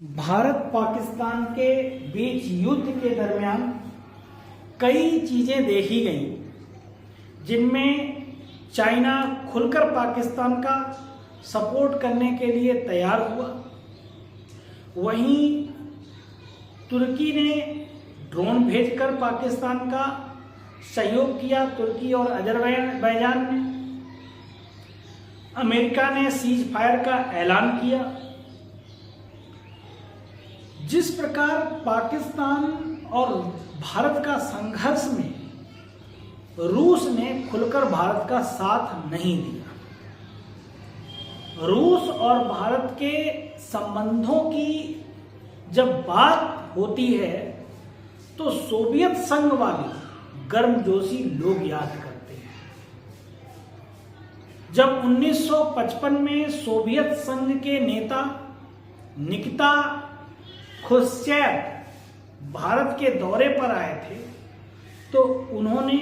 भारत पाकिस्तान के बीच युद्ध के दरमियान कई चीजें देखी गईं, जिनमें चाइना खुलकर पाकिस्तान का सपोर्ट करने के लिए तैयार हुआ। वहीं तुर्की ने ड्रोन भेजकर पाकिस्तान का सहयोग किया। तुर्की और अजरबैजान ने, अमेरिका ने सीज फायर का ऐलान किया। जिस प्रकार पाकिस्तान और भारत का संघर्ष में रूस ने खुलकर भारत का साथ नहीं दिया। रूस और भारत के संबंधों की जब बात होती है तो सोवियत संघ वाले गर्मजोशी लोग याद करते हैं। जब 1955 में सोवियत संघ के नेता निकिता ख्रुश्चेव भारत के दौरे पर आए थे, तो उन्होंने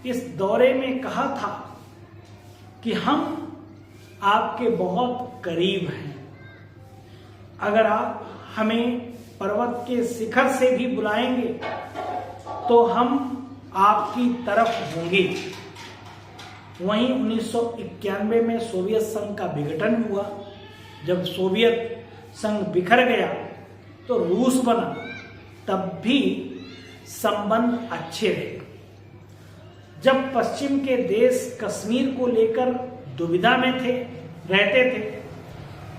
इस दौरे में कहा था कि हम आपके बहुत करीब हैं। अगर आप हमें पर्वत के शिखर से भी बुलाएंगे तो हम आपकी तरफ होंगे। वहीं 1991 में सोवियत संघ का विघटन हुआ। जब सोवियत संघ बिखर गया तो रूस बना, तब भी संबंध अच्छे रहे। जब पश्चिम के देश कश्मीर को लेकर दुविधा में रहते थे,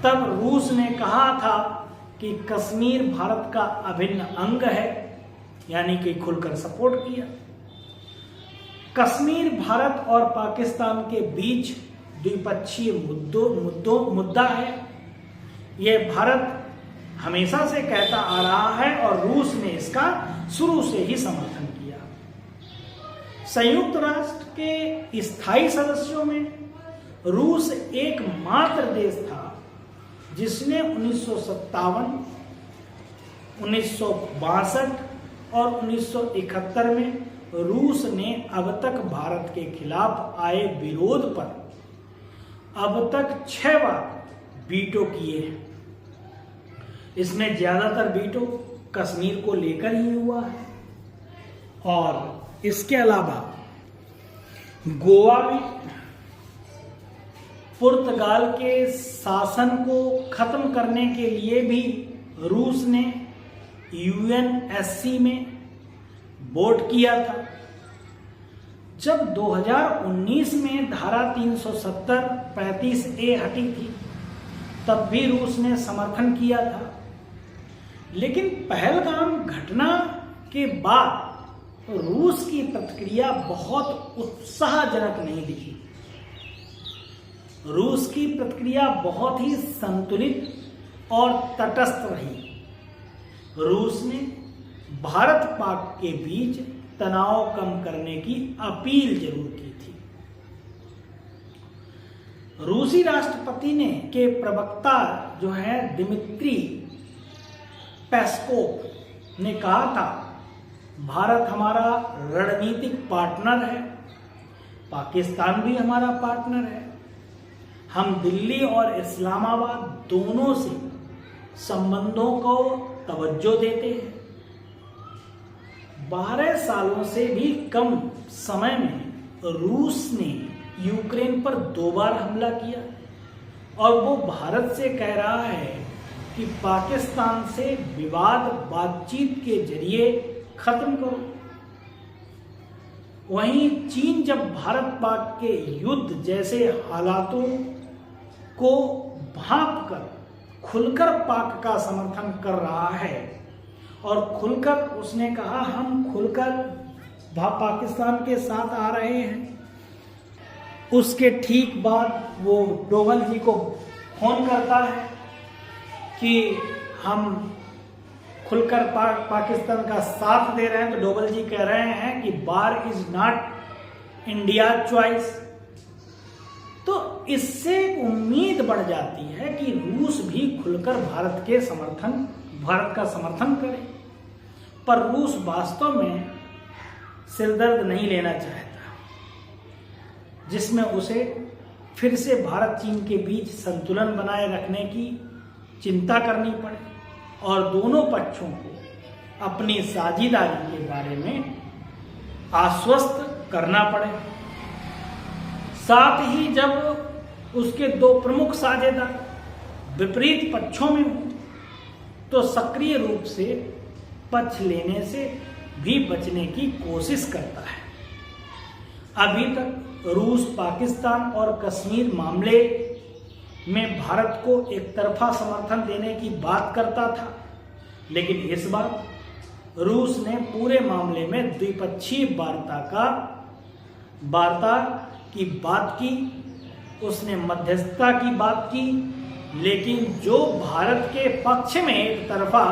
तब रूस ने कहा था कि कश्मीर भारत का अभिन्न अंग है, यानी कि खुलकर सपोर्ट किया। कश्मीर भारत और पाकिस्तान के बीच द्विपक्षीय मुद्दा है। यह भारत हमेशा से कहता आ रहा है और रूस ने इसका शुरू से ही समर्थन किया। संयुक्त राष्ट्र के स्थायी सदस्यों में रूस एकमात्र देश था जिसने 1957, 1962 और 1971 में रूस ने अब तक भारत के खिलाफ आए विरोध पर अब तक 6 बार वीटो किए हैं। इसमें ज्यादातर वीटो कश्मीर को लेकर ही हुआ है। और इसके अलावा गोवा में पुर्तगाल के शासन को खत्म करने के लिए भी रूस ने यूएनएससी में वोट किया था। जब 2019 में धारा 370-35A हटी थी, तब भी रूस ने समर्थन किया था। लेकिन पहलगाम घटना के बाद रूस की प्रतिक्रिया बहुत उत्साहजनक नहीं दिखी। रूस की प्रतिक्रिया बहुत ही संतुलित और तटस्थ रही। रूस ने भारत पाक के बीच तनाव कम करने की अपील जरूर की थी। रूसी राष्ट्रपति के प्रवक्ता जो है दिमित्री पेस्कोव ने कहा था, भारत हमारा रणनीतिक पार्टनर है, पाकिस्तान भी हमारा पार्टनर है। हम दिल्ली और इस्लामाबाद दोनों से संबंधों को तवज्जो देते हैं। 12 सालों से भी कम समय में रूस ने यूक्रेन पर 2 बार हमला किया और वो भारत से कह रहा है कि पाकिस्तान से विवाद बातचीत के जरिए खत्म करो। वहीं चीन जब भारत पाक के युद्ध जैसे हालातों को भांपकर खुलकर पाक का समर्थन कर रहा है और खुलकर उसने कहा हम खुलकर पाकिस्तान के साथ आ रहे हैं, उसके ठीक बाद वो डोभाल जी को फोन करता है कि हम खुलकर पाकिस्तान का साथ दे रहे हैं। तो डोभाल जी कह रहे हैं कि वार इज नॉट इंडिया चॉइस। तो इससे उम्मीद बढ़ जाती है कि रूस भी खुलकर भारत का समर्थन करे। पर रूस वास्तव में सिरदर्द नहीं लेना चाहता, जिसमें उसे फिर से भारत चीन के बीच संतुलन बनाए रखने की चिंता करनी पड़े। और दोनों पक्षों को अपनी साझेदारी के बारे में आश्वस्त करना पड़े। साथ ही जब उसके दो प्रमुख साझेदार विपरीत पक्षों में हों तो सक्रिय रूप से पक्ष लेने से भी बचने की कोशिश करता है। अभी तक रूस पाकिस्तान और कश्मीर मामले में भारत को एक तरफा समर्थन देने की बात करता था, लेकिन इस बार रूस ने पूरे मामले में द्विपक्षीय वार्ता की बात की, उसने मध्यस्थता की बात की, लेकिन जो भारत के पक्ष में एक तरफा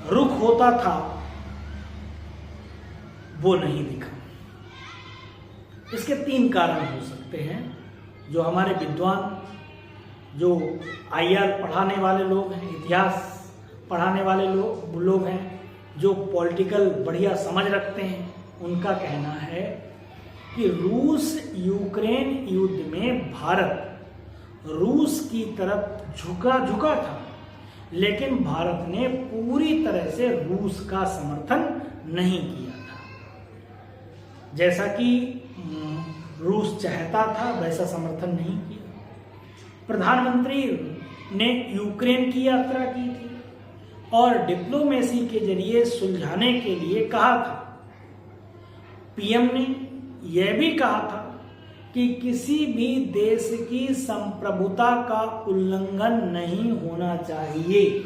रुख होता था वो नहीं दिखा। इसके 3 कारण हो सकते हैं। जो हमारे विद्वान, जो IR पढ़ाने वाले लोग हैं, इतिहास पढ़ाने वाले लोग हैं, जो पॉलिटिकल बढ़िया समझ रखते हैं, उनका कहना है कि रूस यूक्रेन युद्ध में भारत रूस की तरफ झुका था, लेकिन भारत ने पूरी तरह से रूस का समर्थन नहीं किया था। जैसा कि रूस चाहता था वैसा समर्थन नहीं किया। प्रधानमंत्री ने यूक्रेन की यात्रा की थी और डिप्लोमेसी के जरिए सुलझाने के लिए कहा था। PM ने यह भी कहा था कि किसी भी देश की संप्रभुता का उल्लंघन नहीं होना चाहिए।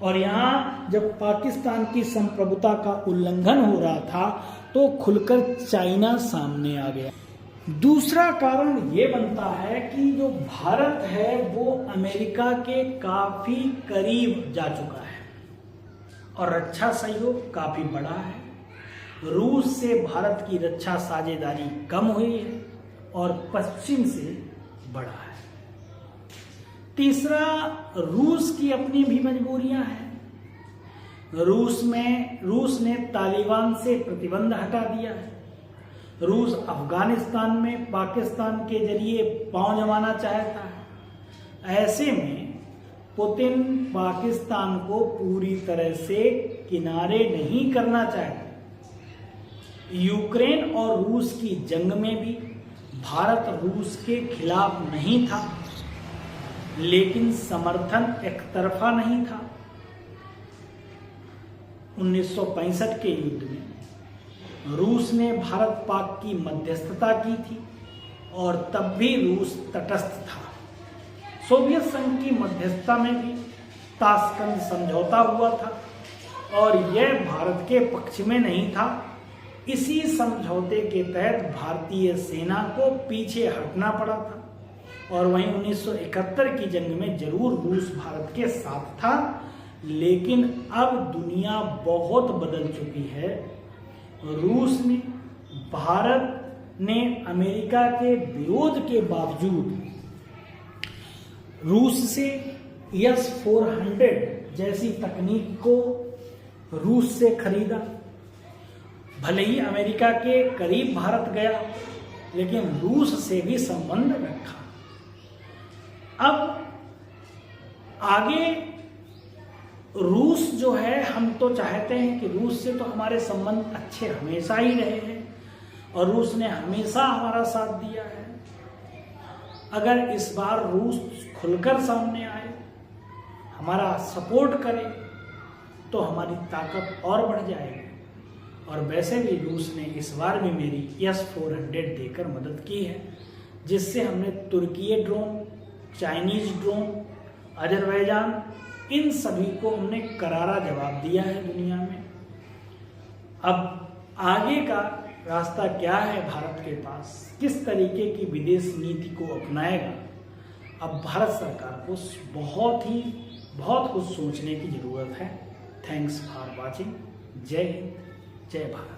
और यहाँ जब पाकिस्तान की संप्रभुता का उल्लंघन हो रहा था तो खुलकर चाइना सामने आ गया। दूसरा कारण ये बनता है कि जो भारत है वो अमेरिका के काफी करीब जा चुका है और रक्षा सहयोग काफी बड़ा है। रूस से भारत की रक्षा साझेदारी कम हुई है और पश्चिम से बड़ा है। तीसरा, रूस की अपनी भी मजबूरियां हैं। रूस ने तालिबान से प्रतिबंध हटा दिया है। रूस अफगानिस्तान में पाकिस्तान के जरिए पांव जमाना चाहता है। ऐसे में पुतिन पाकिस्तान को पूरी तरह से किनारे नहीं करना चाहता। यूक्रेन और रूस की जंग में भी भारत रूस के खिलाफ नहीं था, लेकिन समर्थन एक तरफा नहीं था। 1965 के युद्ध में रूस ने भारत पाक की मध्यस्थता की थी और तब भी रूस तटस्थ था। सोवियत संघ की मध्यस्थता में भी ताशकंद समझौता हुआ था और यह भारत के पक्ष में नहीं था। इसी समझौते के तहत भारतीय सेना को पीछे हटना पड़ा था और वहीं 1971 की जंग में जरूर रूस भारत के साथ था, लेकिन अब दुनिया बहुत बदल चुकी है। भारत ने अमेरिका के विरोध के बावजूद रूस से S-400 जैसी तकनीक को रूस से खरीदा। भले ही अमेरिका के करीब भारत गया, लेकिन रूस से भी संबंध रखा। अब आगे रूस जो है, हम तो चाहते हैं कि रूस से तो हमारे संबंध अच्छे हमेशा ही रहे हैं और रूस ने हमेशा हमारा साथ दिया है। अगर इस बार रूस खुलकर सामने आए, हमारा सपोर्ट करे, तो हमारी ताकत और बढ़ जाएगी। और वैसे भी रूस ने इस बार भी मेरी S-400 देकर मदद की है, जिससे हमने तुर्की ड्रोन, चाइनीज ड्रोन, अजरबैजान, इन सभी को हमने करारा जवाब दिया है दुनिया में। अब आगे का रास्ता क्या है भारत के पास, किस तरीके की विदेश नीति को अपनाएगा, अब भारत सरकार को बहुत कुछ सोचने की जरूरत है। Thanks for watching. जय हिंद, जय भारत।